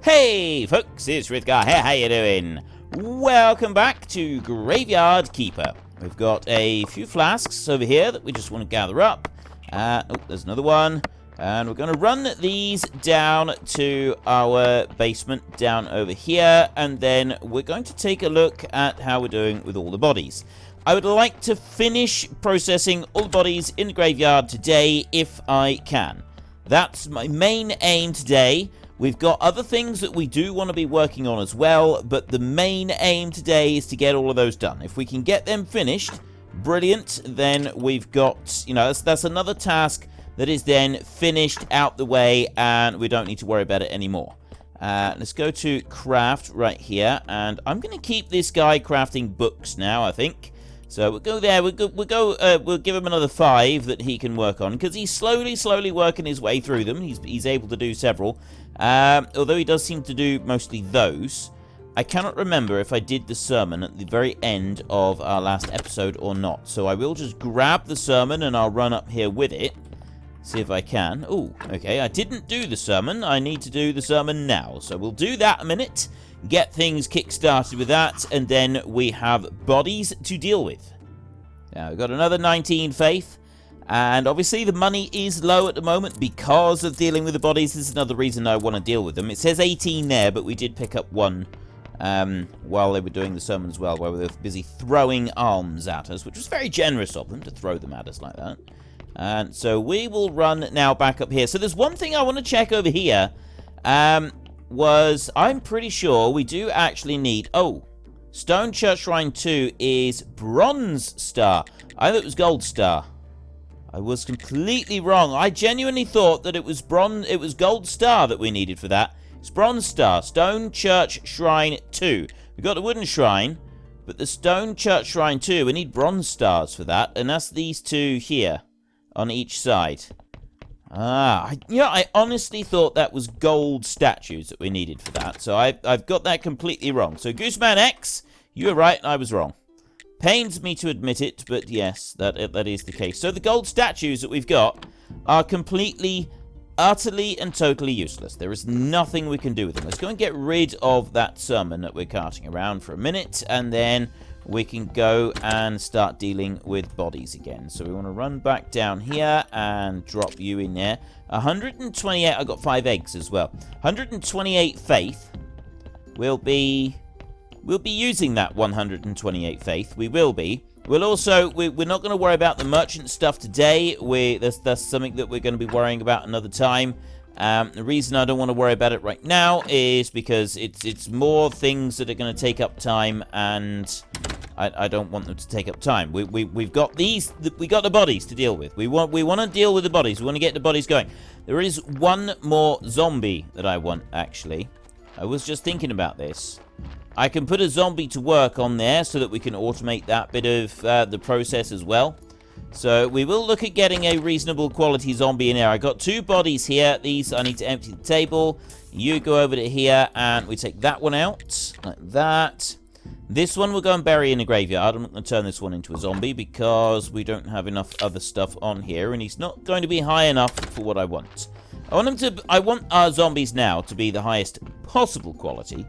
Hey folks, it's Rithgar here, how you doing? Welcome back to Graveyard Keeper. We've got a few flasks over here that we just want to gather up. Oh, there's another one. And we're going to run these down to our basement down over here. And then we're going to take a look at how we're doing with all the bodies. I would like to finish processing all the bodies in the graveyard today if I can. That's my main aim today. We've got other things that we do want to be working on as well, but the main aim today is to get all of those done. If we can get them finished, brilliant, then we've got, that's another task that is then finished out the way, and we don't need to worry about it anymore. Let's go to craft right here, and I'm going to keep this guy crafting books now, I think. So we'll go there, we'll give him another 5 that he can work on, because he's slowly working his way through them. He's able to do several, although he does seem to do mostly those. I cannot remember if I did the sermon at the very end of our last episode or not, so I will just grab the sermon and I'll run up here with it, see if I can. Oh, okay, I didn't do the sermon. I need to do the sermon now, so we'll do that a minute. Get things kick-started with that, and then we have bodies to deal with. Now, we've got another 19 faith, and obviously the money is low at the moment because of dealing with the bodies. This is another reason I want to deal with them. It says 18 there, but we did pick up one while they were doing the sermon as well, where we were busy throwing alms at us, which was very generous of them to throw them at us like that. And so we will run now back up here. So there's one thing I want to check over here. I'm pretty sure we do actually need... Oh, Stone Church Shrine 2 is Bronze Star. I thought it was Gold Star. I was completely wrong. I genuinely thought that it was Gold Star that we needed for that. It's Bronze Star. Stone Church Shrine 2. We've got the Wooden Shrine, but the Stone Church Shrine 2, we need Bronze Stars for that, and that's these two here on each side. I honestly thought that was gold statues that we needed for that. So I've got that completely wrong. So Gooseman X, you were right, I was wrong. Pains me to admit it, but yes, that is the case. So the gold statues that we've got are completely, utterly, and totally useless. There is nothing we can do with them. Let's go and get rid of that sermon that we're carting around for a minute, and then we can go and start dealing with bodies again. So we want to run back down here and drop you in there. 128, I got 5 eggs as well. 128 faith. We'll be using that 128 faith. We will be. We'll also, we're not going to worry about the merchant stuff today. That's something that we're going to be worrying about another time. The reason I don't want to worry about it right now is because it's more things that are going to take up time, and I don't want them to take up time. We've got the bodies to deal with. We want to deal with the bodies. We want to get the bodies going. There is one more zombie that I want, actually. I was just thinking about this. I can put a zombie to work on there so that we can automate that bit of the process as well. So we will look at getting a reasonable quality zombie in there. I got 2 bodies here. These I need to empty the table. You go over to here and we take that one out like that. This one we'll go and bury in the graveyard. I'm not going to turn this one into a zombie because we don't have enough other stuff on here, and he's not going to be high enough for what I want. I want our zombies now to be the highest possible quality.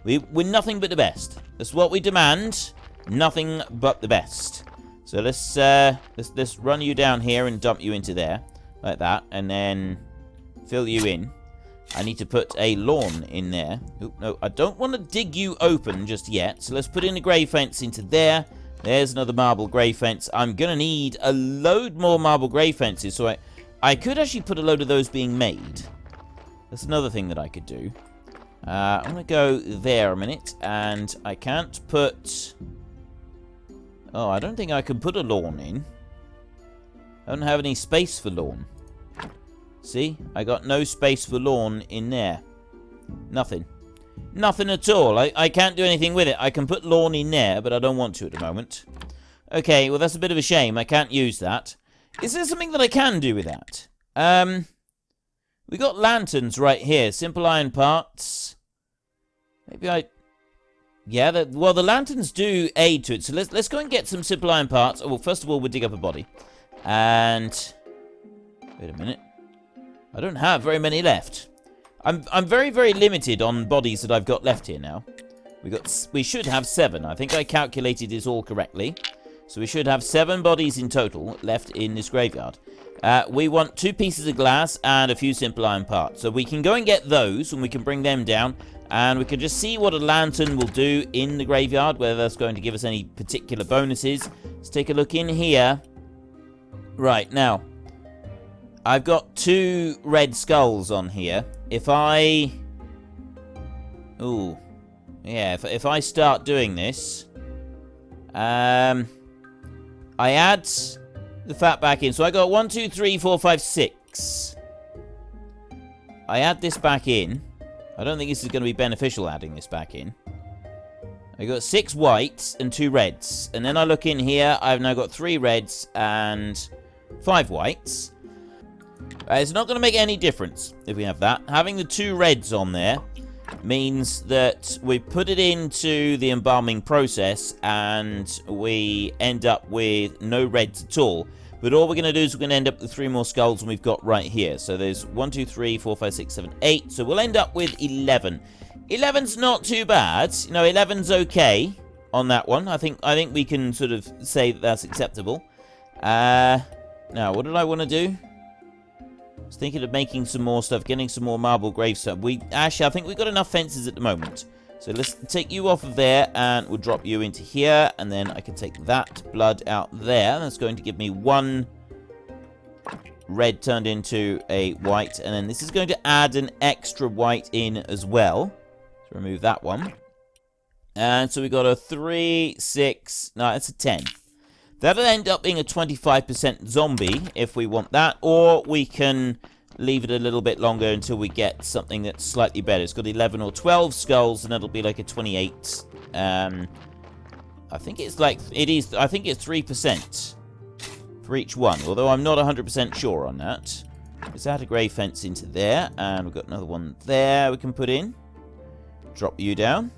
We're nothing but the best. That's what we demand. Nothing but the best. So let's run you down here and dump you into there like that, and then fill you in. I need to put a lawn in there. Oop, no, I don't want to dig you open just yet. So let's put in a grey fence into there. There's another marble grey fence. I'm going to need a load more marble grey fences. So I could actually put a load of those being made. That's another thing that I could do. I'm going to go there a minute. And I can't put... Oh, I don't think I can put a lawn in. I don't have any space for lawn. See? I got no space for lawn in there. Nothing. Nothing at all. I can't do anything with it. I can put lawn in there, but I don't want to at the moment. Okay, well that's a bit of a shame. I can't use that. Is there something that I can do with that? We got lanterns right here. Simple iron parts. Maybe I... Yeah, well, the lanterns do aid to it. So let's go and get some simple iron parts. Oh, well, first of all, we'll dig up a body. And... Wait a minute. I don't have very many left. I'm very, very limited on bodies that I've got left here now. We should have 7. I think I calculated this all correctly. So we should have 7 bodies in total left in this graveyard. We want 2 pieces of glass and a few simple iron parts. So we can go and get those, and we can bring them down. And we can just see what a lantern will do in the graveyard, whether that's going to give us any particular bonuses. Let's take a look in here. Right, now, I've got 2 red skulls on here. If I... Ooh. Yeah, if I start doing this... I add the fat back in. So I got 1, 2, 3, 4, 5, 6. I add this back in. I don't think this is going to be beneficial adding this back in. I got 6 whites and 2 reds. And then I look in here. I've now got 3 reds and 5 whites. It's not going to make any difference if we have that. Having the 2 reds on there means that we put it into the embalming process and we end up with no reds at all. But all we're going to do is we're going to end up with 3 more skulls than we've got right here. So there's 1, 2, 3, 4, 5, 6, 7, 8. So we'll end up with 11. 11's not too bad. You know, 11's okay on that one. I think we can sort of say that that's acceptable. Now, what did I want to do? I was thinking of making some more stuff, getting some more marble grave stuff. Actually, I think we've got enough fences at the moment. So let's take you off of there, and we'll drop you into here, and then I can take that blood out there. That's going to give me 1 red turned into a white, and then this is going to add an extra white in as well. So remove that one. And so we got a 3, 6, no, it's a 10. That'll end up being a 25% zombie if we want that, or we can leave it a little bit longer until we get something that's slightly better. It's got 11 or 12 skulls, and it'll be like a 28. I think it's like, I think it's 3% for each one, although I'm not 100% sure on that. Let's add a grey fence into there, and we've got another one there we can put in. Drop you down.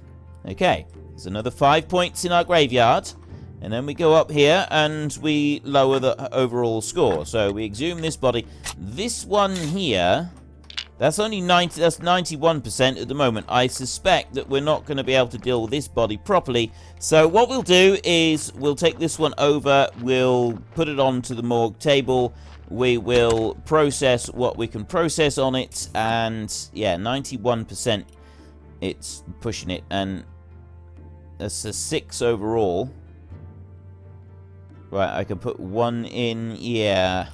Okay, there's another 5 points in our graveyard. And then we go up here and we lower the overall score. So we exhume this body. This one here, that's only 90, that's 91% at the moment. I suspect that we're not going to be able to deal with this body properly. So what we'll do is we'll take this one over, we'll put it onto the morgue table, we will process what we can process on it, and yeah, 91%, it's pushing it, and that's a 6 overall. Right, I can put 1 in, yeah.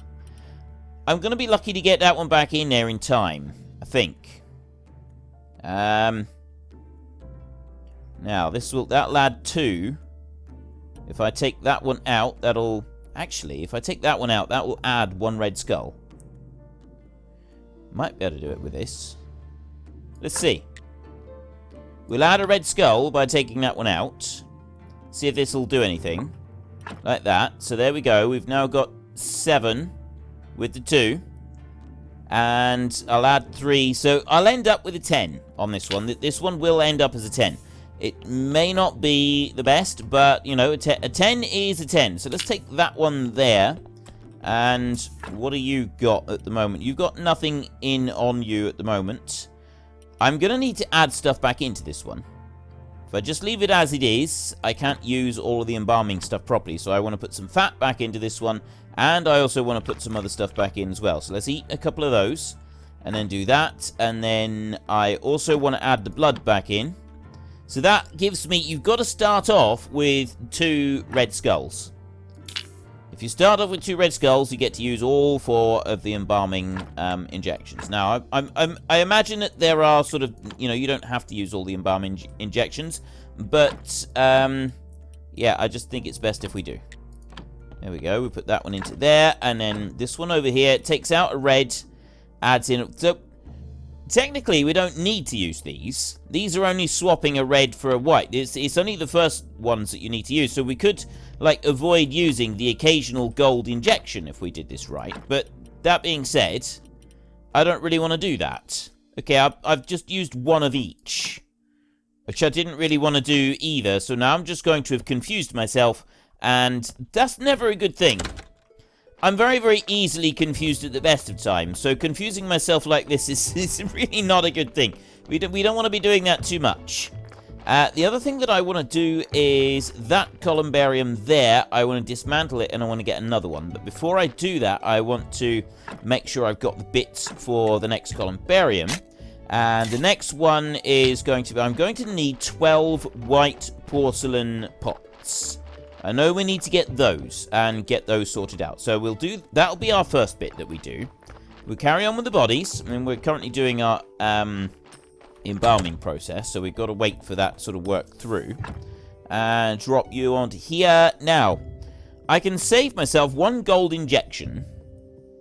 I'm going to be lucky to get that one back in there in time, I think. Now, that'll add 2. If I take that one out, that'll... Actually, if I take that one out, that will add 1 red skull. Might be able to do it with this. Let's see. We'll add a red skull by taking that one out. See if this will do anything. Like that. So there we go. We've now got 7 with the 2. And I'll add 3. So I'll end up with a 10 on this one. This one will end up as a 10. It may not be the best, but, you know, a 10 is a 10. So let's take that one there. And what do you got at the moment? You've got nothing in on you at the moment. I'm going to need to add stuff back into this one. If I just leave it as it is, I can't use all of the embalming stuff properly. So I want to put some fat back into this one. And I also want to put some other stuff back in as well. So let's eat a couple of those. And then do that. And then I also want to add the blood back in. So that gives me... You've got to start off with 2 red skulls. If you start off with 2 red skulls, you get to use all 4 of the embalming injections. Now, I imagine that there are sort of, you know, you don't have to use all the embalming injections. But, yeah, I just think it's best if we do. There we go. We put that one into there. And then this one over here takes out a red, adds in... So, technically, we don't need to use these. These are only swapping a red for a white. It's only the first ones that you need to use. So we could, like, avoid using the occasional gold injection if we did this right. But that being said, I don't really want to do that. Okay, I've just used 1 of each, which I didn't really want to do either. So now I'm just going to have confused myself, and that's never a good thing. I'm very, very easily confused at the best of times, so confusing myself like this is really not a good thing. We don't want to be doing that too much. The other thing that I want to do is that Columbarium there, I want to dismantle it and I want to get another one. But before I do that, I want to make sure I've got the bits for the next Columbarium. And the next one is going to be, I'm going to need 12 white porcelain pots. I know we need to get those and get those sorted out. So we'll do, that'll be our first bit that we do. We'll carry on with the bodies. I mean, we're currently doing our embalming process, so we've got to wait for that sort of work through. And drop you onto here. Now, I can save myself 1 gold injection,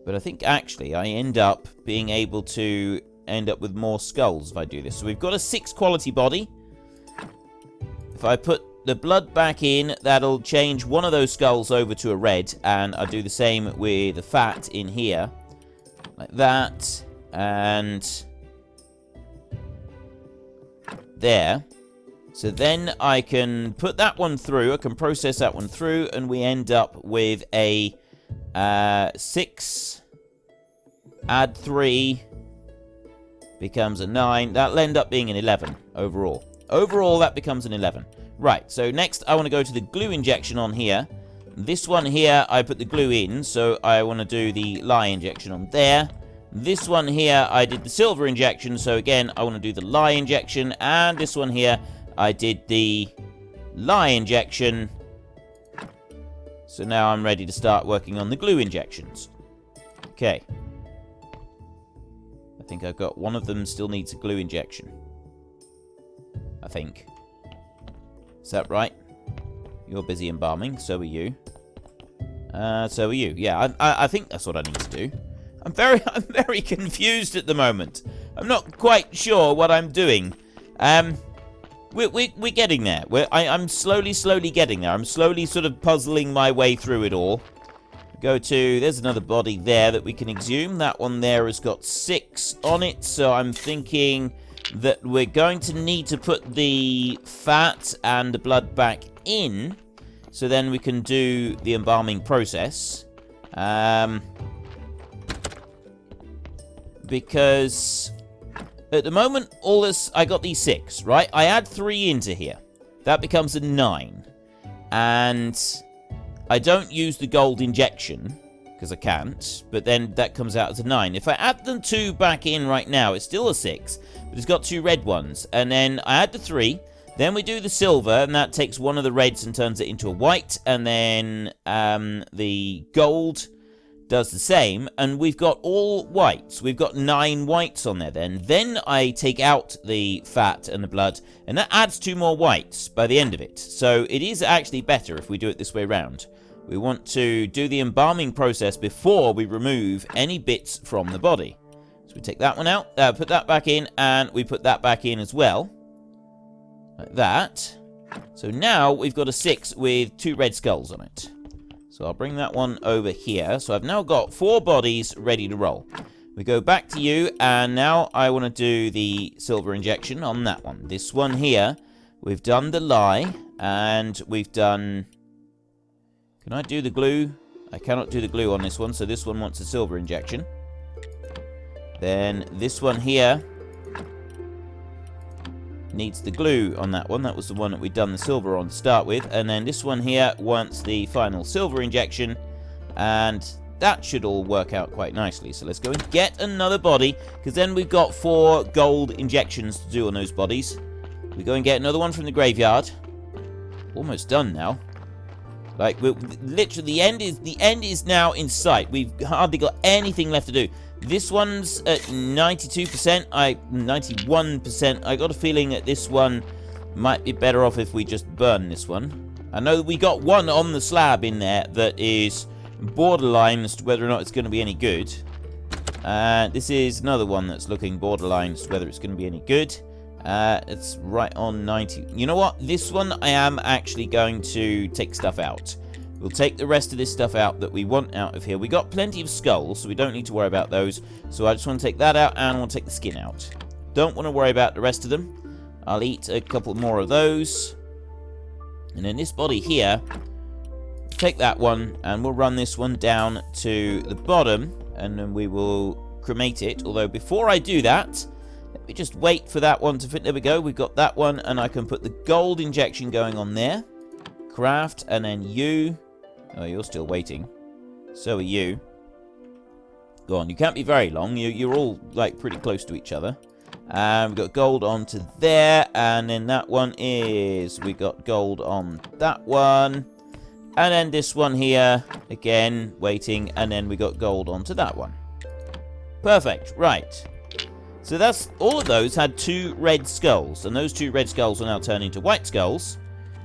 but I think actually I end up being able to end up with more skulls if I do this. So we've got a 6 quality body. If I put the blood back in, that'll change one of those skulls over to a red, and I'll do the same with the fat in here. Like that, and there. So then I can put that one through, I can process that one through, and we end up with a 6, add 3, becomes a 9. That'll end up being an 11 overall. Overall, that becomes an 11. Right, so next I want to go to the glue injection on here. This one here, I put the glue in, so I want to do the lye injection on there. This one here, I did the silver injection, so again, I want to do the lye injection. And this one here, I did the lye injection. So now I'm ready to start working on the glue injections. Okay. I think I've got one of them still needs a glue injection. I think. Is that right? You're busy embalming, so are you. So are you. Yeah, I think that's what I need to do. I'm very confused at the moment. I'm not quite sure what I'm doing. We're getting there. I'm slowly getting there. I'm slowly sort of puzzling my way through it all. Go to, there's another body there that we can exhume. That one there has got 6 on it, so I'm thinking that we're going to need to put the fat and the blood back in, so then we can do the embalming process. Because at the moment, all this, I got these 6, right? I add 3 into here. That becomes a 9. And I don't use the gold injection, because I can't, but then that comes out as a 9. If I add the 2 back in right now, it's still a 6, but it's got 2 red ones. And then I add the 3, then we do the silver, and that takes one of the reds and turns it into a white, and then the gold does the same, and we've got all whites. We've got 9 whites on there then. Then I take out the fat and the blood, and that adds 2 more whites by the end of it. So it is actually better if we do it this way round. We want to do the embalming process before we remove any bits from the body. So we take that one out, put that back in, and we put that back in as well. Like that. So now we've got a 6 with 2 red skulls on it. So I'll bring that one over here. So I've now got 4 bodies ready to roll. We go back to you, and now I want to do the silver injection on that one. This one here, we've done the lye, and we've done... Can I do the glue? I cannot do the glue on this one, so this one wants a silver injection. Then this one here needs the glue on that one. That was the one that we'd done the silver on to start with. And then this one here wants the final silver injection. And that should all work out quite nicely. So let's go and get another body, because then we've got 4 gold injections to do on those bodies. We go and get another one from the graveyard. Almost done now. Like, literally, the end is now in sight. We've hardly got anything left to do. This one's at 92%, 91%. I got a feeling that this one might be better off if we just burn this one. I know we got one on the slab in there that is borderline as to whether or not it's going to be any good. This is another one that's looking borderline as to whether it's going to be any good. It's right on 90. You know what? This one I am actually going to take stuff out. We'll take the rest of this stuff out that we want out of here. We got plenty of skulls, so we don't need to worry about those. So I just want to take that out, and I want to take the skin out. Don't want to worry about the rest of them. I'll eat a couple more of those. And then this body here, take that one, and we'll run this one down to the bottom, and then we will cremate it. Although before I do that, let me just wait for that one to fit. There we go. We've got that one, and I can put the gold injection going on there. Craft, and then you. Oh, you're still waiting. So are you. Go on. You can't be very long. You're all, like, pretty close to each other. And we've got gold onto there, and then that one is... We got gold on that one. And then this one here, again, waiting, and then we got gold onto that one. Perfect. Right. So that's... All of those had 2 red skulls, and those 2 red skulls will now turn into white skulls.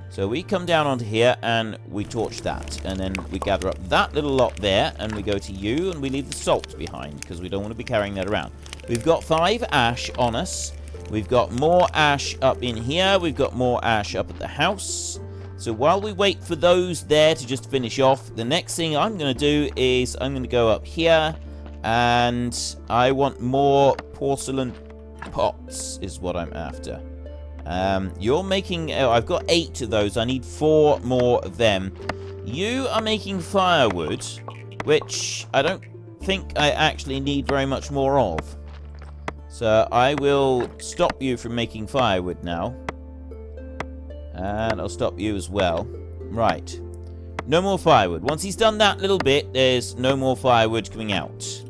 So we come down onto here, and we torch that. And then we gather up that little lot there, and we go to you, and we leave the salt behind, because we don't want to be carrying that around. We've got 5 ash on us. We've got more ash up in here. We've got more ash up at the house. So while we wait for those there to just finish off, the next thing I'm going to do is I'm going to go up here, and I want more porcelain pots is what I'm after. You're making... Oh, I've got 8 of those. I need 4 more of them. You are making firewood, which I don't think I actually need very much more of. So I will stop you from making firewood now. And I'll stop you as well. Right. No more firewood. Once he's done that little bit, there's no more firewood coming out.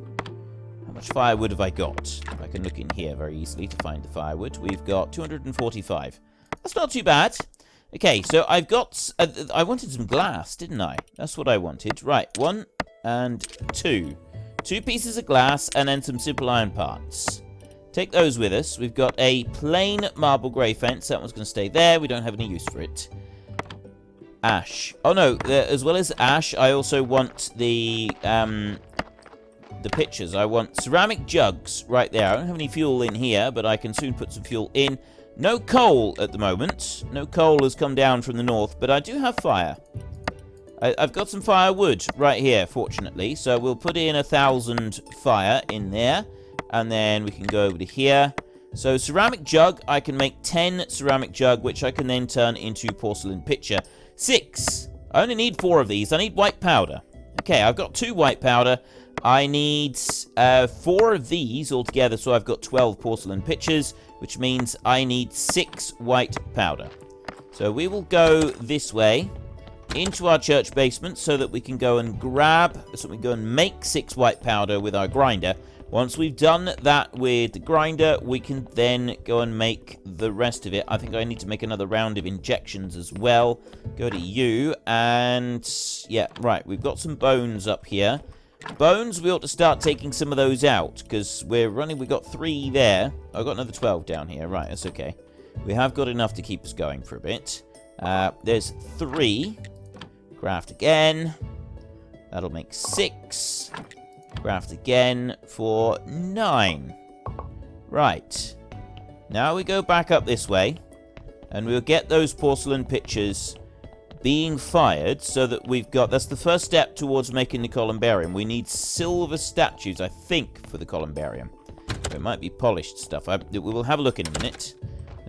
How much firewood have I got? I can look in here very easily to find the firewood. We've got 245. That's not too bad. Okay, so I've got... I wanted some glass, didn't I? That's what I wanted. Right, 1 and 2. 2 pieces of glass and then some simple iron parts. Take those with us. We've got a plain marble grey fence. That one's going to stay there. We don't have any use for it. Ash. Oh, no. As well as ash, I also want the pitchers. I want ceramic jugs right there. I don't have any fuel in here, but I can soon put some fuel in. No coal at the moment. No coal has come down from the north, but I do have fire. I've got some firewood right here, fortunately. So we'll put in 1,000 fire in there. And then we can go over to here. So ceramic jug, I can make 10 ceramic jug, which I can then turn into porcelain pitcher. 6. I only need 4 of these. I need white powder. Okay, I've got 2 white powder. I need 4 of these altogether, so I've got 12 porcelain pitchers, which means I need 6 white powder. So we will go this way into our church basement so that we can go and make 6 white powder with our grinder. Once we've done that with the grinder, we can then go and make the rest of it. I think I need to make another round of injections as well. Go to you, and yeah, right, we've got some bones up here. Bones, we ought to start taking some of those out, because we've got 3 there. I've got another 12 down here. Right, that's okay. We have got enough to keep us going for a bit. There's 3. Craft again. That'll make 6. Craft again for 9. Right. Now we go back up this way, and we'll get those porcelain pitchers being fired so that we've got... That's the first step towards making the Columbarium. We need silver statues, I think, for the Columbarium. It might be polished stuff. We will have a look in a minute.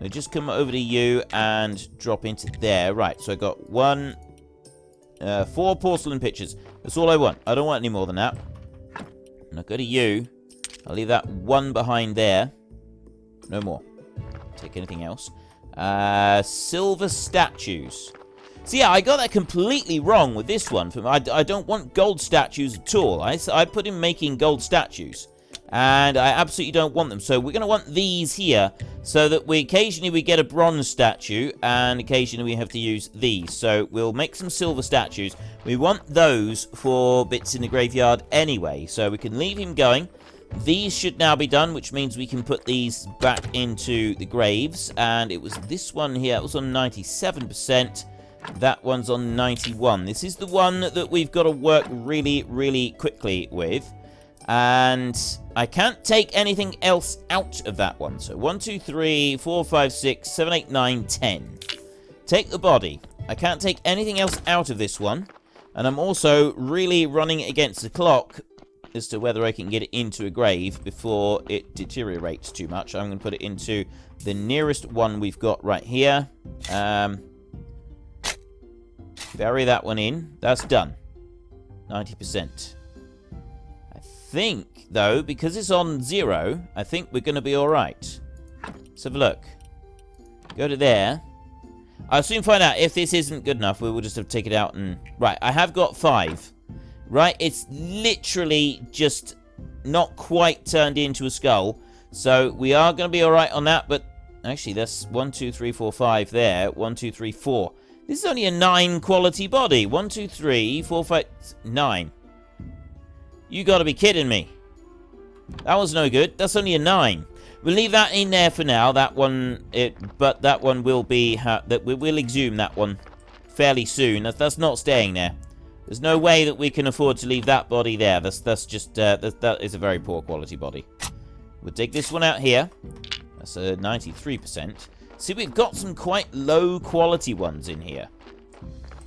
We'll just come over to you and drop into there. Right, so I got 4 porcelain pitchers. That's all I want. I don't want any more than that. And I'll go to you. I'll leave that 1 behind there. No more. Take anything else. Silver statues. So yeah, I got that completely wrong with this one. I don't want gold statues at all. I put in making gold statues. And I absolutely don't want them. So we're going to want these here. So that occasionally we get a bronze statue. And occasionally we have to use these. So we'll make some silver statues. We want those for bits in the graveyard anyway. So we can leave him going. These should now be done, which means we can put these back into the graves. And it was this one here. It was on 97%. That one's on 91. This is the one that we've got to work really, really quickly with. And I can't take anything else out of that one. So 1, 2, 3, 4, 5, 6, 7, 8, 9, 10. Take the body. I can't take anything else out of this one. And I'm also really running against the clock as to whether I can get it into a grave before it deteriorates too much. I'm going to put it into the nearest one we've got right here. Bury that one in. That's done. 90%. I think, though, because it's on 0, I think we're going to be alright. Let's have a look. Go to there. I'll soon find out if this isn't good enough. We will just have to take it out and... Right, I have got 5. Right, it's literally just not quite turned into a skull. So we are going to be alright on that, but... Actually, that's 1, 2, 3, 4, 5 there. 1, 2, 3, 4. This is only a 9 quality body. 1, 2, 3, 4, 5, 9. You gotta be kidding me. That was no good. That's only a 9. We'll leave that in there for now. That one, but that one will be... that we'll exhume that one fairly soon. That's not staying there. There's no way that we can afford to leave that body there. That's just... that is a very poor quality body. We'll take this one out here. That's a 93%. See, we've got some quite low quality ones in here.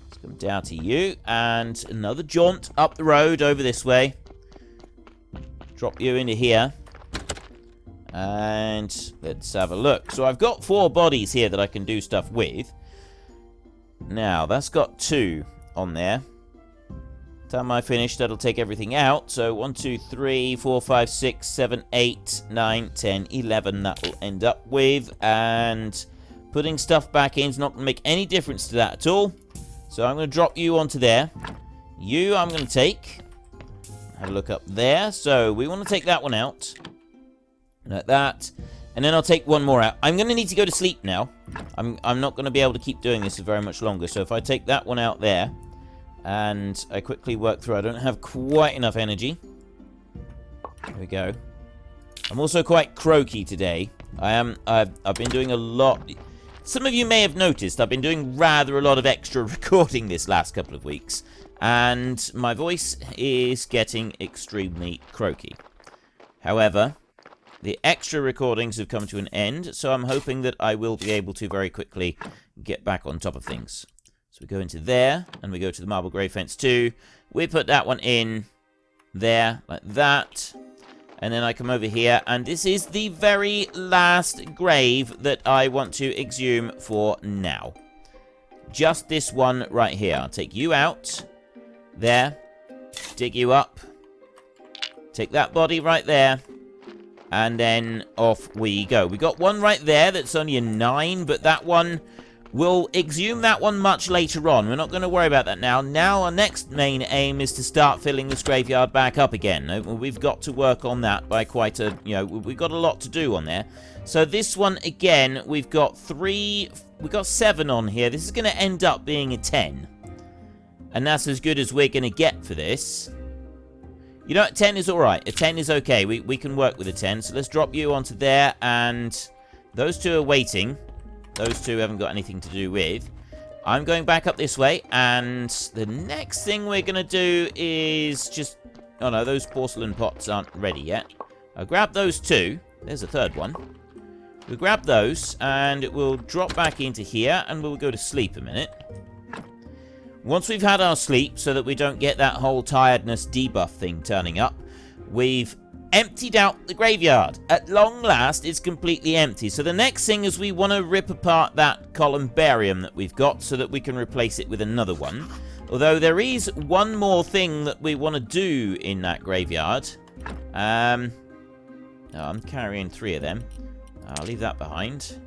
Let's come down to you. And another jaunt up the road over this way. Drop you into here. And let's have a look. So I've got 4 bodies here that I can do stuff with. Now, that's got 2 on there. Time I finish, that'll take everything out. So 1, 2, 3, 4, 5, 6, 7, 8, 9, 10, 11. That will end up with. And putting stuff back in is not going to make any difference to that at all. So I'm going to drop you onto there. You I'm going to take. Have a look up there. So we want to take that one out. Like that. And then I'll take one more out. I'm going to need to go to sleep now. I'm not going to be able to keep doing this for very much longer. So if I take that one out there. And I quickly work through. I don't have quite enough energy. There we go. I'm also quite croaky today. I've been doing a lot. Some of you may have noticed I've been doing rather a lot of extra recording this last couple of weeks. And my voice is getting extremely croaky. However, the extra recordings have come to an end. So I'm hoping that I will be able to very quickly get back on top of things. So we go into there, and we go to the marble grave fence too. We put that one in there, like that. And then I come over here, and this is the very last grave that I want to exhume for now. Just this one right here. I'll take you out. There. Dig you up. Take that body right there. And then off we go. We got one right there that's only a 9, but that one... We'll exhume that one much later on. We're not going to worry about that now. Now our next main aim is to start filling this graveyard back up again. We've got to work on that by quite a... You know, we've got a lot to do on there. So this one, again, we've got 7 on here. This is going to end up being a 10. And that's as good as we're going to get for this. You know what? 10 is alright. A 10 is okay. We can work with a 10. So let's drop you onto there. And those 2 are waiting. Those 2 haven't got anything to do with. I'm going back up this way, and the next thing we're going to do is just... Oh no, those porcelain pots aren't ready yet. I'll grab those 2. There's a 3rd one. We'll grab those, and we'll drop back into here, and we'll go to sleep a minute. Once we've had our sleep, so that we don't get that whole tiredness debuff thing turning up, we've emptied out the graveyard. At long last, it's completely empty. So the next thing is we want to rip apart that Columbarium that we've got so that we can replace it with another one. Although there is one more thing that we want to do in that graveyard. I'm carrying 3 of them. I'll leave that behind.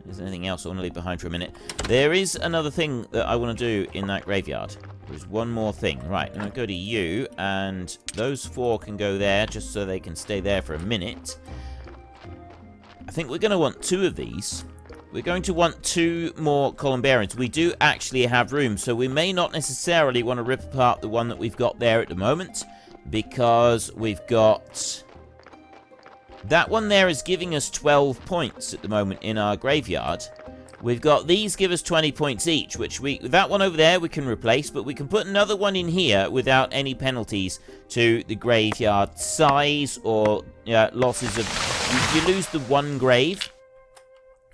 Is there anything else I want to leave behind for a minute? There is another thing that I want to do in that graveyard. There's one more thing. Right, I'm going to go to you, and those 4 can go there, just so they can stay there for a minute. I think we're going to want 2 of these. We're going to want 2 more Columbariums. We do actually have room, so we may not necessarily want to rip apart the one that we've got there at the moment, because we've got... That one there is giving us 12 points at the moment in our graveyard. We've got these give us 20 points each, which that one over there we can replace, but we can put another one in here without any penalties to the graveyard size or losses of... You lose the 1 grave.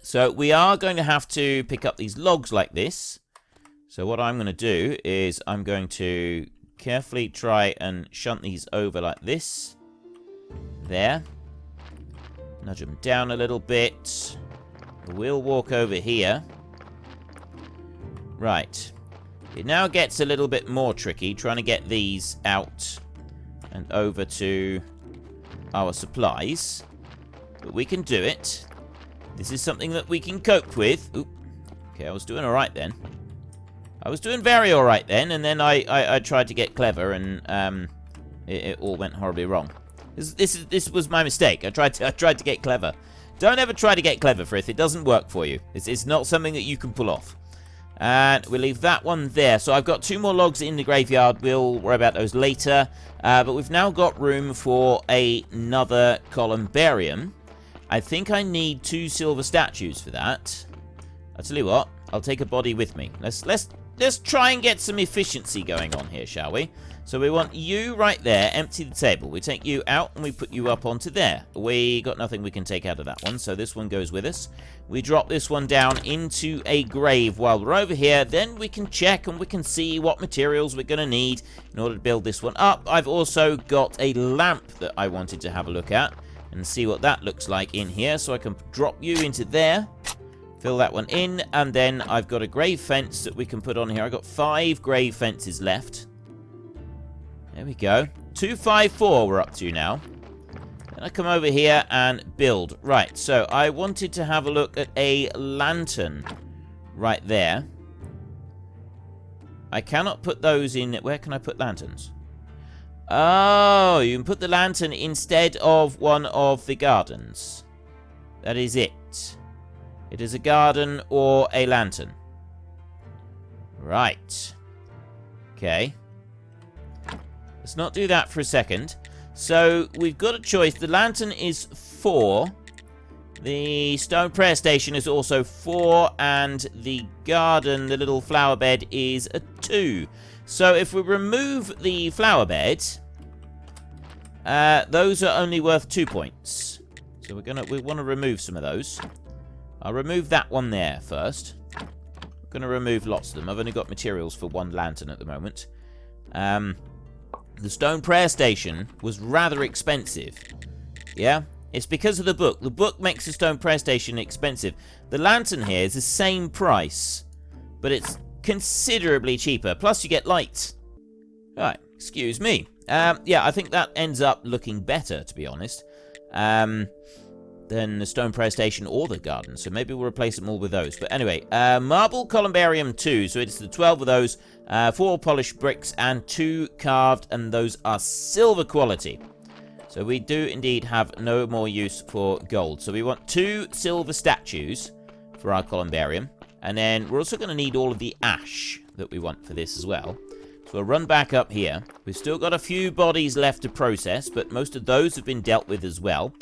So we are going to have to pick up these logs like this. So what I'm going to do is I'm going to carefully try and shunt these over like this. There. Nudge them down a little bit. We'll walk over here. Right. It now gets a little bit more tricky trying to get these out and over to our supplies. But we can do it. This is something that we can cope with. Oop. Okay, I was doing alright then. I was doing very alright then, and then I tried to get clever, and it all went horribly wrong. This was my mistake. I tried to get clever. Don't ever try to get clever, Frith. It doesn't work for you. It's not something that you can pull off. And we'll leave that one there. So I've got 2 more logs in the graveyard. We'll worry about those later. But we've now got room for another Columbarium. I think I need 2 silver statues for that. I'll tell you what. I'll take a body with me. Let's try and get some efficiency going on here, shall we? So we want you right there. Empty the table. We take you out and we put you up onto there. We got nothing we can take out of that one, so this one goes with us. We drop this one down into a grave while we're over here. Then we can check and we can see what materials we're going to need in order to build this one up. I've also got a lamp that I wanted to have a look at and see what that looks like in here. So I can drop you into there. Fill that one in, and then I've got a grave fence that we can put on here. I've got 5 grave fences left. There we go. 254 we're up to now. Then I come over here and build. Right, so I wanted to have a look at a lantern right there. I cannot put those in. Where can I put lanterns? Oh, you can put the lantern instead of one of the gardens. That is it. It is a garden or a lantern. Right. Okay. Let's not do that for a second. So, we've got a choice. The lantern is 4. The stone prayer station is also 4. And the garden, the little flower bed, is a 2. So, if we remove the flower bed, those are only worth 2 points. So, we want to remove some of those. I'll remove that one there first. I'm going to remove lots of them. I've only got materials for 1 lantern at the moment. The stone prayer station was rather expensive. Yeah? It's because of the book. The book makes the stone prayer station expensive. The lantern here is the same price, but it's considerably cheaper. Plus you get lights. Right, excuse me. Yeah, I think that ends up looking better, to be honest. Than the stone prayer station or the garden. So maybe we'll replace them all with those. But anyway, marble Columbarium 2. So it's the 12 of those. 4 polished bricks and 2 carved. And those are silver quality. So we do indeed have no more use for gold. So we want 2 silver statues for our Columbarium. And then we're also going to need all of the ash that we want for this as well. So we'll run back up here. We've still got a few bodies left to process. But most of those have been dealt with as well.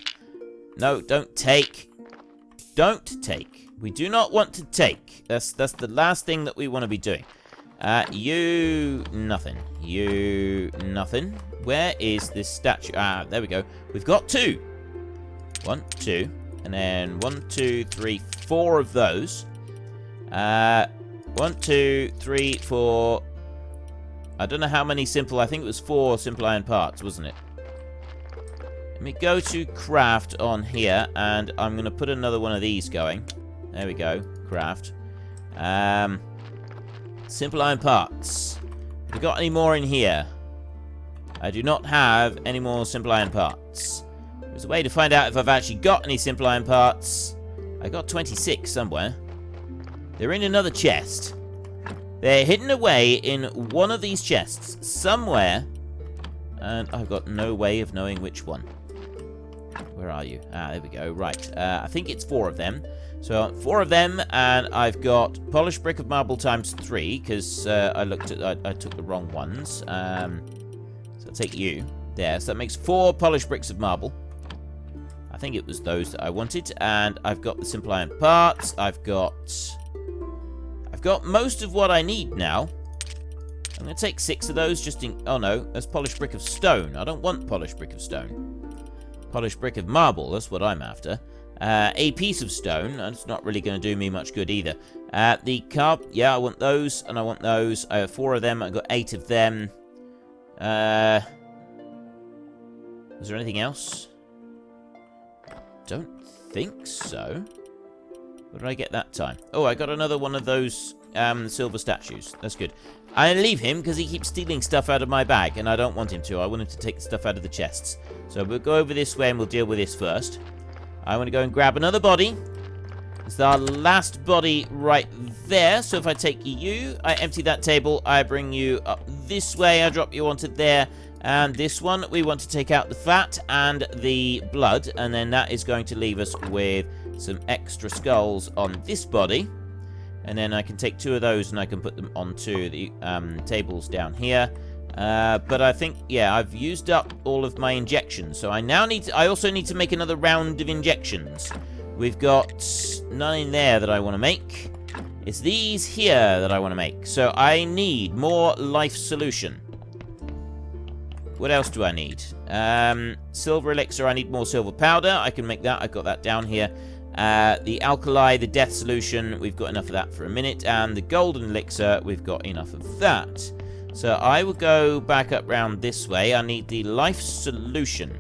No, don't take. Don't take. We do not want to take. That's the last thing that we want to be doing. You nothing. You nothing. Where is this statue? Ah, there we go. We've got 2. 1, 2. And then 1, 2, 3, 4 of those. 1, 2, 3, 4. I don't know how many simple. I think it was 4 simple iron parts, wasn't it? Let me go to craft on here, and I'm going to put another one of these going. There we go. Craft. Simple iron parts. Have we got any more in here? I do not have any more simple iron parts. There's a way to find out if I've actually got any simple iron parts. I got 26 somewhere. They're in another chest. They're hidden away in one of these chests somewhere, and I've got no way of knowing which one. Where are you? Ah, there we go. Right. I think it's 4 of them. So 4 of them, and I've got polished brick of marble times 3, because I took the wrong ones. So I'll take you. There. So that makes 4 polished bricks of marble. I think it was those that I wanted. And I've got the simple iron parts. I've got most of what I need now. I'm going to take 6 of those just in... Oh, no. That's polished brick of stone. I don't want polished brick of stone. Polished brick of marble. That's what I'm after. A piece of stone. That's not really going to do me much good either. The carb... Yeah, I want those. And I want those. I have 4 of them. I've got 8 of them. Is there anything else? Don't think so. What did I get that time? Oh, I got another one of those silver statues. That's good. I leave him because he keeps stealing stuff out of my bag, and I don't want him to. I want him to take the stuff out of the chests. So we'll go over this way and we'll deal with this first. I want to go and grab another body. It's our last body right there. So if I take you, I empty that table, I bring you up this way, I drop you onto there. And this one, we want to take out the fat and the blood, and then that is going to leave us with some extra skulls on this body. And then I can take 2 of those and I can put them onto the tables down here. But I think, yeah, I've used up all of my injections. So I now need to, I also need to make another round of injections. We've got none in there that I want to make. It's these here that I want to make. So I need more life solution. What else do I need? Silver elixir, I need more silver powder. I can make that, I've got that down here. The alkali, the death solution, we've got enough of that for a minute. And the golden elixir, we've got enough of that. So I will go back up round this way. I need the life solution.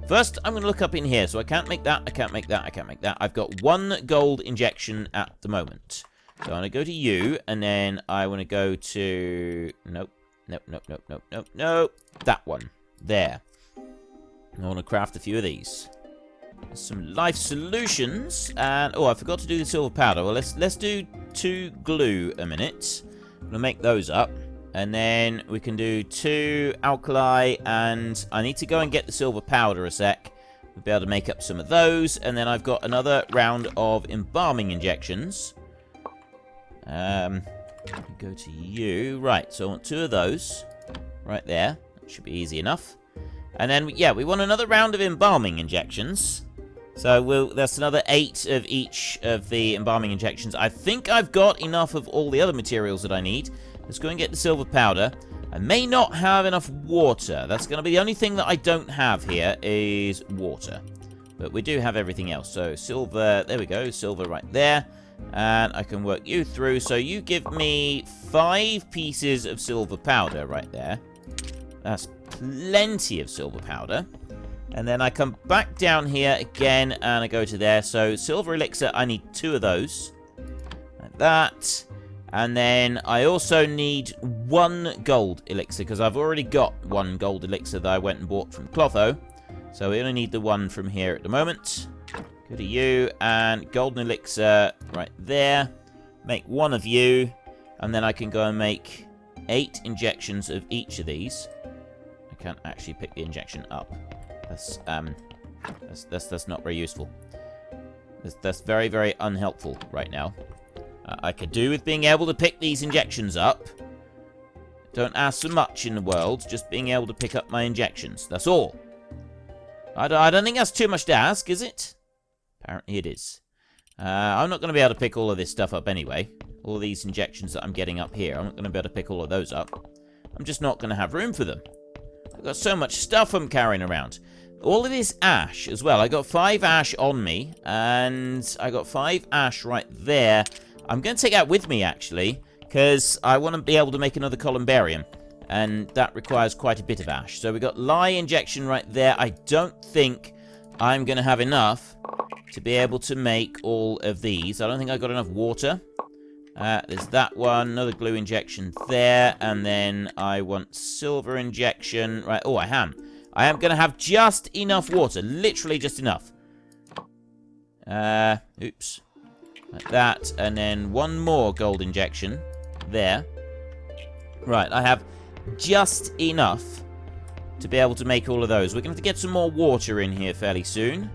First, I'm going to look up in here. So I can't make that, I can't make that, I can't make that. I've got 1 gold injection at the moment. So I'm going to go to you, and then I want to go to... Nope. That one. There. I want to craft a few of these. Some life solutions. And, oh, I forgot to do the silver powder. Well, let's do 2 glue a minute. I'm going to make those up. And then we can do 2 alkali, and I need to go and get the silver powder a sec. We'll be able to make up some of those. And then I've got another round of embalming injections. Go to you. Right, so I want 2 of those. Right there. That should be easy enough. And then, yeah, we want another round of embalming injections. So that's another 8 of each of the embalming injections. I think I've got enough of all the other materials that I need. Let's go and get the silver powder. I may not have enough water. That's going to be the only thing that I don't have here is water. But we do have everything else. So silver, there we go, silver right there. And I can work you through. So you give me 5 pieces of silver powder right there. That's plenty of silver powder. And then I come back down here again and I go to there. So silver elixir, I need 2 of those. Like that. And then I also need 1 gold elixir, because I've already got 1 gold elixir that I went and bought from Clotho. So we only need the 1 from here at the moment. Go to you, and golden elixir right there. Make 1 of you, and then I can go and make 8 injections of each of these. I can't actually pick the injection up. That's not very useful. That's very, very unhelpful right now. I could do with being able to pick these injections up. Don't ask for much in the world, just being able to pick up my injections. That's all. I don't think that's too much to ask, is it? Apparently it is. I'm not going to be able to pick all of this stuff up anyway. All of these injections that I'm getting up here, I'm not going to be able to pick all of those up. I'm just not going to have room for them. I've got so much stuff I'm carrying around. All of this ash as well. I got 5 ash on me, and I got 5 ash right there. I'm going to take that with me, actually, because I want to be able to make another Columbarium, and that requires quite a bit of ash. So we got lye injection right there. I don't think I'm going to have enough to be able to make all of these. I don't think I've got enough water. There's that one, another glue injection there, and then I want silver injection. Right, oh, I am going to have just enough water, literally just enough. Oops. Like that, and then 1 more gold injection there. Right, I have just enough to be able to make all of those. We're going to have to get some more water in here fairly soon.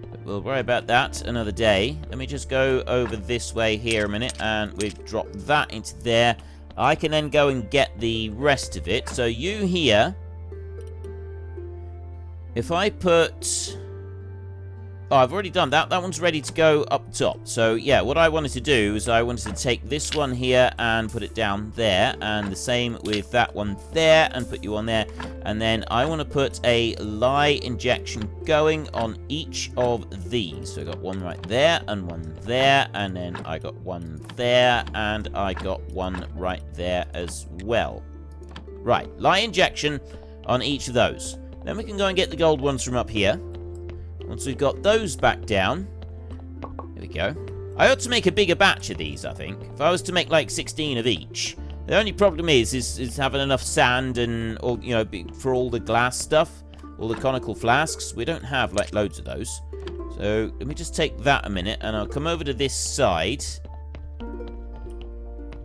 But we'll worry about that another day. Let me just go over this way here a minute, and we've dropped that into there. I can then go and get the rest of it. So you here, if I put... Oh, I've already done that. That one's ready to go up top. So, yeah, what I wanted to do is I wanted to take this one here and put it down there. And the same with that one there and put you on there. And then I want to put a lye injection going on each of these. So I got 1 right there and 1 there. And then I got 1 there. And I got 1 right there as well. Right, lye injection on each of those. Then we can go and get the gold ones from up here. Once we've got those back down, there we go. I ought to make a bigger batch of these, I think. If I was to make like 16 of each, The only problem is having enough sand and all, you know, for all the glass stuff, all the conical flasks. We don't have like loads of those. So let me just take that a minute, and I'll come over to this side.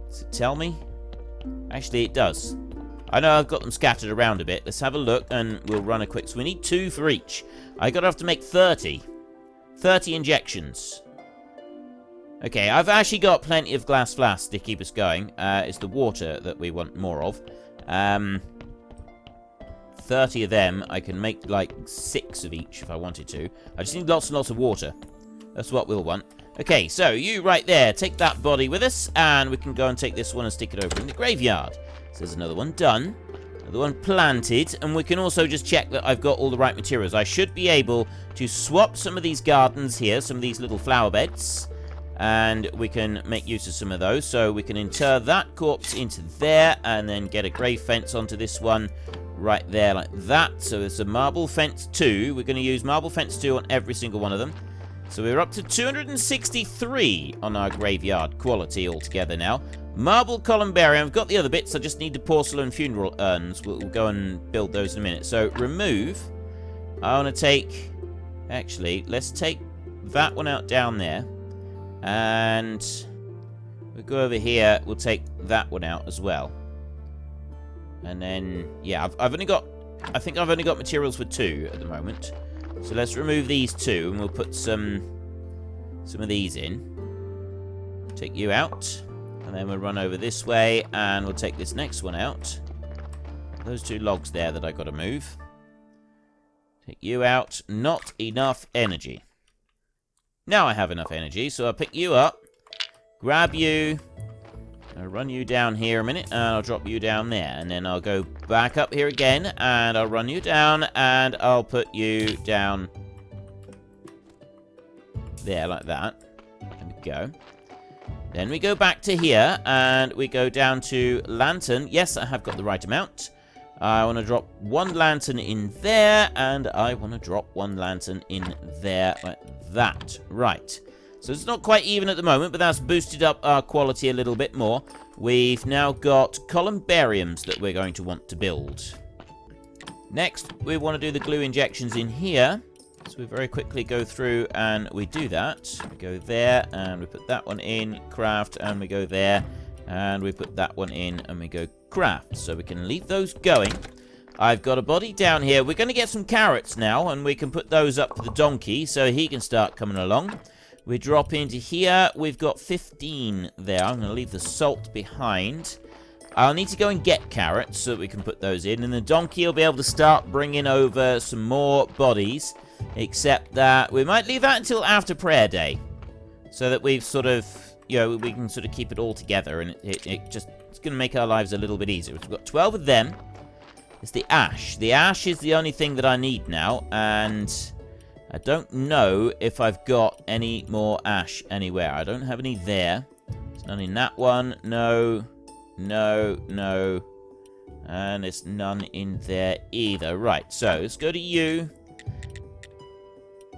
Does it tell me? Actually, it does. I know I've got them scattered around a bit. Let's have a look, and we'll run a quick. So we need 2 for each. I gotta have to make 30. 30 injections. Okay, I've actually got plenty of glass flasks to keep us going. It's the water that we want more of. 30 of them. I can make like 6 of each if I wanted to. I just need lots and lots of water. That's what we'll want. Okay, so you right there, take that body with us, and we can go and take this one and stick it over in the graveyard. So there's another one done. Another one planted, and we can also just check that I've got all the right materials. I should be able to swap some of these gardens here, some of these little flower beds, and we can make use of some of those. So we can inter that corpse into there, and then get a grave fence onto this one right there like that. So it's a marble fence 2. We're going to use marble fence 2 on every single one of them. So we're up to 263 on our graveyard quality altogether now. Marble Columbarium. I've got the other bits. I just need the porcelain funeral urns. We'll go and build those in a minute. So remove. I want to take... Actually, let's take that one out down there. And we'll go over here. We'll take that one out as well. And then, yeah, I've only got... I think I've only got materials for 2 at the moment. So let's remove these 2, and we'll put some of these in. Take you out. And then we'll run over this way, and we'll take this next one out. Those 2 logs there that I got to move. Take you out. Not enough energy. Now I have enough energy, so I'll pick you up. Grab you. I'll run you down here a minute, and I'll drop you down there. And then I'll go back up here again, and I'll run you down, and I'll put you down there like that. There we go. Then we go back to here, and we go down to lantern. Yes, I have got the right amount. I want to drop 1 lantern in there, and I want to drop 1 lantern in there like that. Right. So it's not quite even at the moment, but that's boosted up our quality a little bit more. We've now got columbariums that we're going to want to build. Next, we want to do the glue injections in here. So we very quickly go through and we do that. We go there, and we put that one in, craft, and we go there, and we put that one in, and we go craft. So we can leave those going. I've got a body down here. We're going to get some carrots now, and we can put those up for the donkey so he can start coming along. We drop into here. We've got 15 there. I'm going to leave the salt behind. I'll need to go and get carrots so that we can put those in. And the donkey will be able to start bringing over some more bodies. Except that we might leave that until after prayer day. So that we've sort of, you know, we can sort of keep it all together. And it's going to make our lives a little bit easier. We've got 12 of them. It's the ash. The ash is the only thing that I need now. And I don't know if I've got any more ash anywhere. I don't have any there. There's none in that one. No. No. No. And there's none in there either. Right, so let's go to you.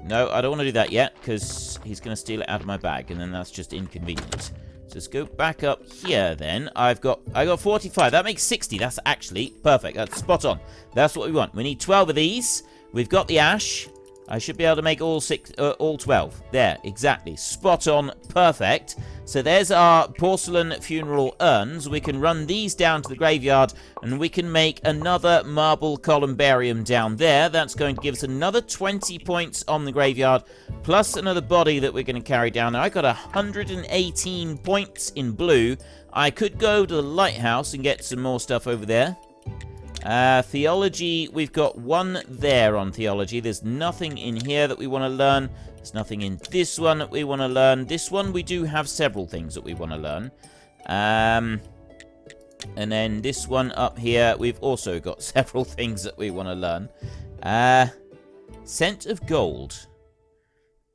No, I don't want to do that yet, because he's going to steal it out of my bag, and then that's just inconvenient. So let's go back up here then. I got 45. That makes 60. That's actually perfect. That's spot on. That's what we want. We need 12 of these. We've got the ash. I should be able to make all 12. There, exactly. Spot on. Perfect. So there's our porcelain funeral urns. We can run these down to the graveyard, and we can make another marble columbarium down there. That's going to give us another 20 points on the graveyard, plus another body that we're going to carry down there. I got 118 points in blue. I could go to the Lighthouse and get some more stuff over there. Theology, we've got 1 there on Theology. There's nothing in here that we want to learn. There's nothing in this one that we want to learn. This one, we do have several things that we want to learn. And then this one up here, we've also got several things that we want to learn. Scent of gold.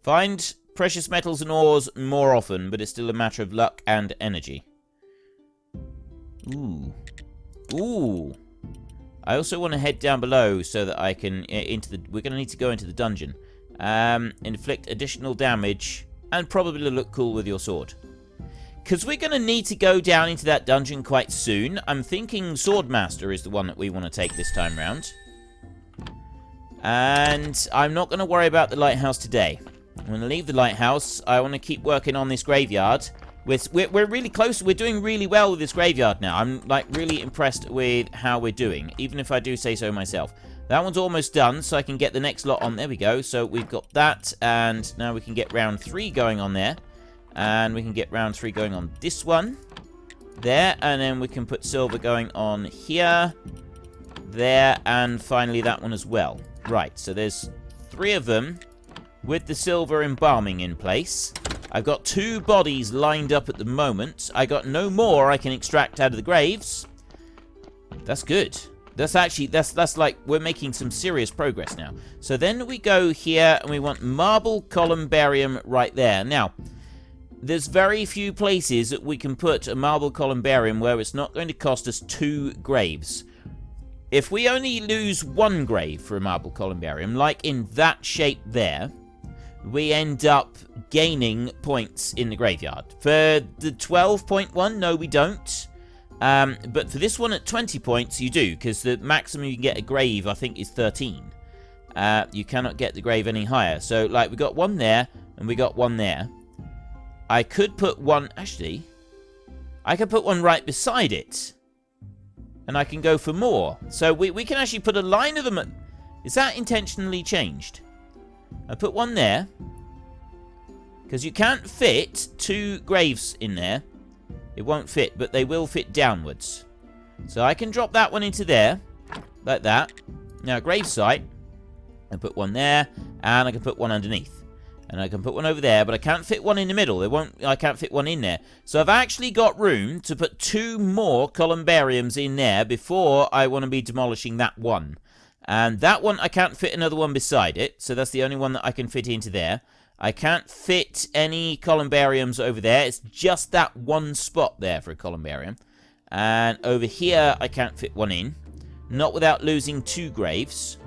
Find precious metals and ores more often, but it's still a matter of luck and energy. Ooh. Ooh. I also want to head down below so that I can we're going to need to go into the dungeon. Inflict additional damage and probably look cool with your sword. because we're going to need to go down into that dungeon quite soon, I'm thinking Swordmaster is the one that we want to take this time round. And I'm not going to worry about the lighthouse today. I'm going to leave the lighthouse. I want to keep working on this graveyard. We're really close. We're doing really well with this graveyard now. I'm, like, really impressed with how we're doing, even if I do say so myself. That one's almost done, so I can get the next lot on. There we go. So we've got that, and now we can get round 3 going on there. And we can get round 3 going on this one. There, and then we can put silver going on here. There, and finally that one as well. Right, so there's 3 of them with the silver embalming in place. I've got 2 bodies lined up at the moment. I got no more I can extract out of the graves. That's good. That's actually, that's like, we're making some serious progress now. So then we go here, and we want marble columbarium right there. Now, there's very few places that we can put a marble columbarium where it's not going to cost us 2 graves. If we only lose 1 grave for a marble columbarium, like in that shape there, we end up gaining points in the graveyard. For the 12.1, no, we don't. But for this one at 20 points, you do, because the maximum you can get a grave, I think, is 13. You cannot get the grave any higher. So, like, we got 1 there, and we got 1 there. I could put 1, actually, I could put 1 right beside it. And I can go for more. So we can actually put a line of them at... Is that intentionally changed? I put 1 there. Because you can't fit 2 graves in there. It won't fit, but they will fit downwards. So I can drop that one into there. Like that. Now, gravesite. I put 1 there. And I can put 1 underneath. And I can put 1 over there, but I can't fit 1 in the middle. I can't fit 1 in there. So I've actually got room to put 2 more columbariums in there before I want to be demolishing that one. And that one, I can't fit another one beside it. So that's the only one that I can fit into there. I can't fit any columbariums over there. It's just that 1 spot there for a columbarium. And over here, I can't fit 1 in. Not without losing 2 graves.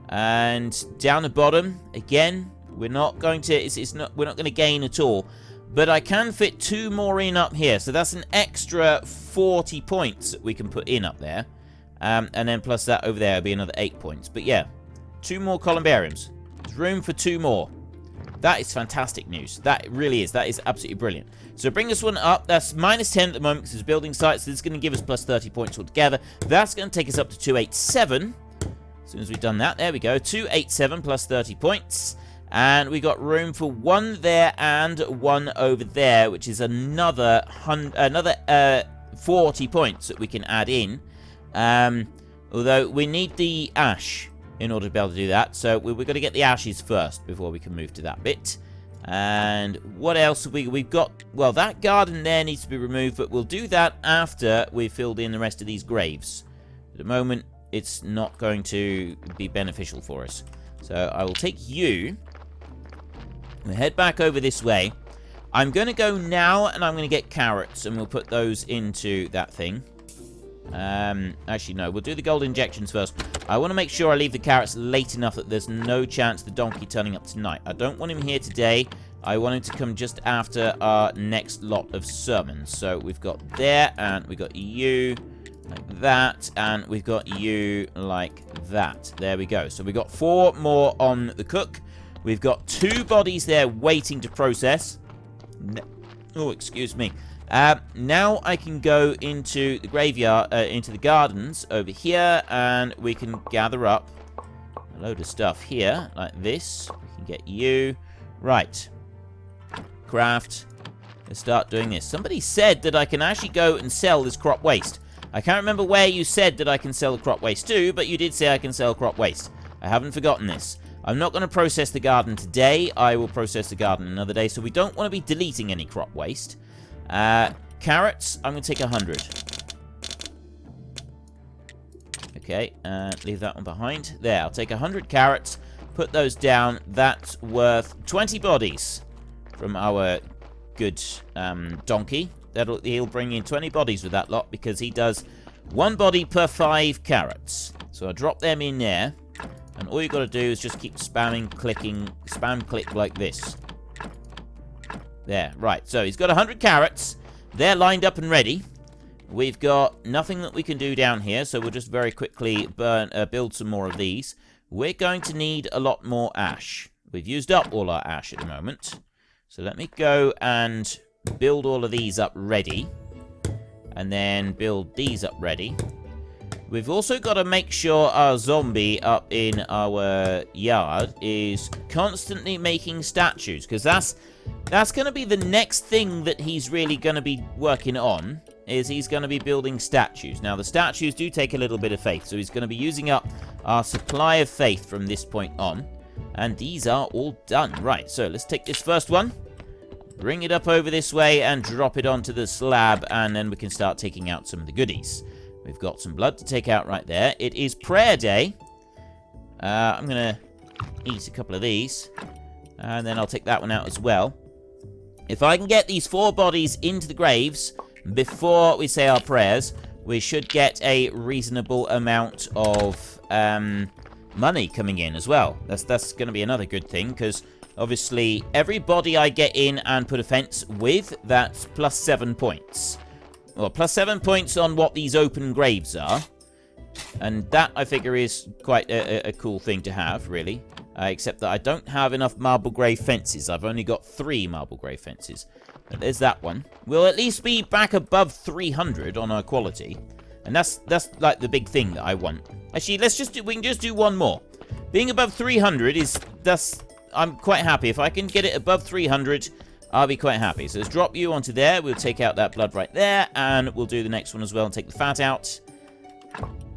And down the bottom, again... We're not going to, we're not going to gain at all. But I can fit 2 more in up here. So that's an extra 40 points that we can put in up there. And then plus that over there will be another 8 points. But yeah, 2 more columbariums. There's room for 2 more. That is fantastic news. That really is. That is absolutely brilliant. So bring this one up. That's minus 10 at the moment because it's building sites. So this is going to give us plus 30 points altogether. That's going to take us up to 287. As soon as we've done that, there we go. 287 plus 30 points. And we got room for 1 there and 1 over there, which is another 40 points that we can add in. Although we need the ash in order to be able to do that. So we're going to get the ashes first before we can move to that bit. And what else have we've got? Well, that garden there needs to be removed, but we'll do that after we've filled in the rest of these graves. At the moment, it's not going to be beneficial for us. So I will take you... We'll head back over this way. I'm going to go now, and I'm going to get carrots, and we'll put those into that thing. Actually, no. We'll do the gold injections first. I want to make sure I leave the carrots late enough that there's no chance of the donkey turning up tonight. I don't want him here today. I want him to come just after our next lot of sermons. So we've got there, and we've got you like that, and we've got you like that. There we go. So we've got 4 more on the cook. We've got 2 bodies there waiting to process. Oh, excuse me. Now I can go into the graveyard, into the gardens over here, and we can gather up a load of stuff here, like this. We can get you. Right. Craft. Let's start doing this. Somebody said that I can actually go and sell this crop waste. I can't remember where you said that I can sell the crop waste to, but you did say I can sell crop waste. I haven't forgotten this. I'm not going to process the garden today. I will process the garden another day, so we don't want to be deleting any crop waste. Carrots, I'm going to take 100. Okay, leave that one behind. There, I'll take 100 carrots, put those down. That's worth 20 bodies from our good donkey. He'll bring in 20 bodies with that lot because he does 1 body per 5 carrots. So I'll drop them in there. And all you got to do is just keep spamming, clicking, spam click like this. There, right. So he's got 100 carrots. they're lined up and ready. We've got nothing that we can do down here, so we'll just very quickly build some more of these. We're going to need a lot more ash. We've used up all our ash at the moment. So let me go and build all of these up ready. And then build these up ready. We've also got to make sure our zombie up in our yard is constantly making statues. Because that's going to be the next thing that he's really going to be working on. Is he's going to be building statues. Now, the statues do take a little bit of faith. So he's going to be using up our supply of faith from this point on. And these are all done. Right, so let's take this first one. Bring it up over this way and drop it onto the slab. And then we can start taking out some of the goodies. We've got some blood to take out right there. It is prayer day. I'm going to eat a couple of these. And then I'll take that one out as well. If I can get these 4 bodies into the graves before we say our prayers, we should get a reasonable amount of money coming in as well. That's going to be another good thing, because obviously every body I get in and put a fence with, that's plus 7 points. Well, plus 7 points on what these open graves are. And that, I figure, is quite a cool thing to have, really. Except that I don't have enough marble grave fences. I've only got 3 marble grave fences. But there's that one. We'll at least be back above 300 on our quality. And that's like the big thing that I want. Actually, we can just do one more. Being above 300 I'm quite happy. If I can get it above 300, I'll be quite happy. So let's drop you onto there. We'll take out that blood right there. And we'll do the next one as well and take the fat out.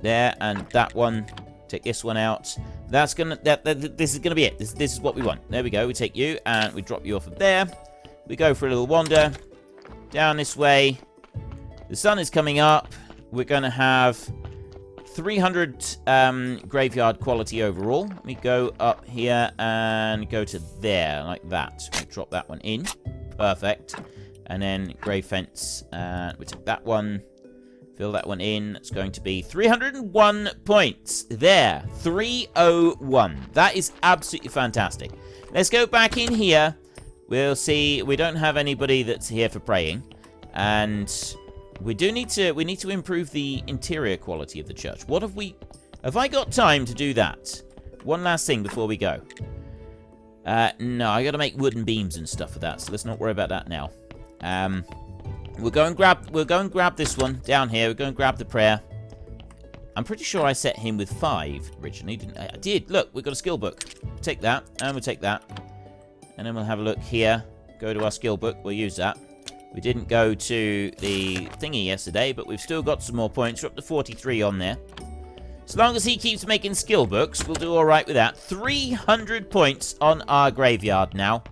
There, and that one. Take this one out. This is gonna be it. This is what we want. There we go. We take you and we drop you off of there. We go for a little wander down this way. The sun is coming up. We're gonna have 300 graveyard quality overall. Let me go up here and go to there like that. We'll drop that one in. Perfect. And then grave fence. We take that one. Fill that one in. It's going to be 301 points. There. 301. That is absolutely fantastic. Let's go back in here. We'll see. We don't have anybody that's here for praying. And we need to improve the interior quality of the church. Have I got time to do that? One last thing before we go. No, I got to make wooden beams and stuff for that. So let's not worry about that now. We'll go and grab this one down here. We'll go and grab the prayer. I'm pretty sure I set him with 5 originally, didn't I? I did. Look, we've got a skill book. Take that, and we'll take that. And then we'll have a look here. Go to our skill book. We'll use that. We didn't go to the thingy yesterday, but we've still got some more points. We're up to 43 on there. As long as he keeps making skill books, we'll do all right with that. 300 points on our graveyard now.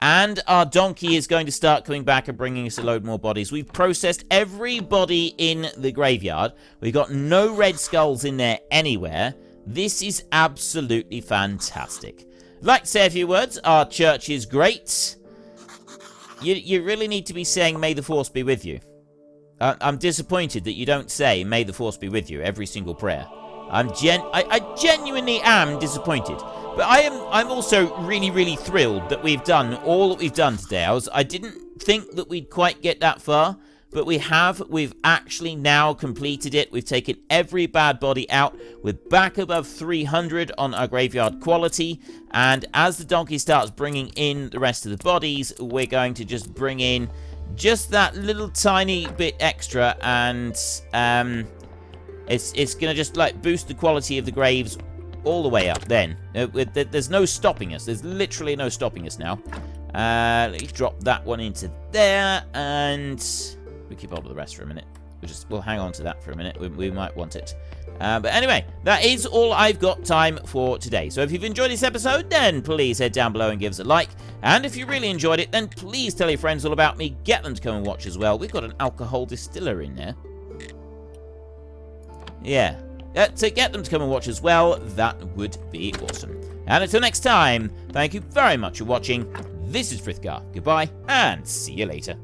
And our donkey is going to start coming back and bringing us a load more bodies. We've processed every body in the graveyard. We've got no red skulls in there anywhere. This is absolutely fantastic. I'd like to say a few words. Our church is great. You really need to be saying, "May the Force be with you." I'm disappointed that you don't say, "May the Force be with you," every single prayer. I genuinely am disappointed. But I'm also really, really thrilled that we've done all that we've done today. I didn't think that we'd quite get that far, but we have. We've actually now completed it. We've taken every bad body out. We're back above 300 on our graveyard quality. And as the donkey starts bringing in the rest of the bodies, we're going to just bring in just that little tiny bit extra. And it's going to just like boost the quality of the graves all the way up then. There's no stopping us. There's literally no stopping us now. Let's drop that one into there. And we keep hold of the rest for a minute. We'll hang on to that for a minute. We might want it. But anyway, that is all I've got time for today. So if you've enjoyed this episode, then please head down below and give us a like. And if you really enjoyed it, then please tell your friends all about me. Get them to come and watch as well. We've got an alcohol distiller in there. Yeah. To get them to come and watch as well, that would be awesome. And until next time, thank you very much for watching. This is Frithgar. Goodbye, and see you later.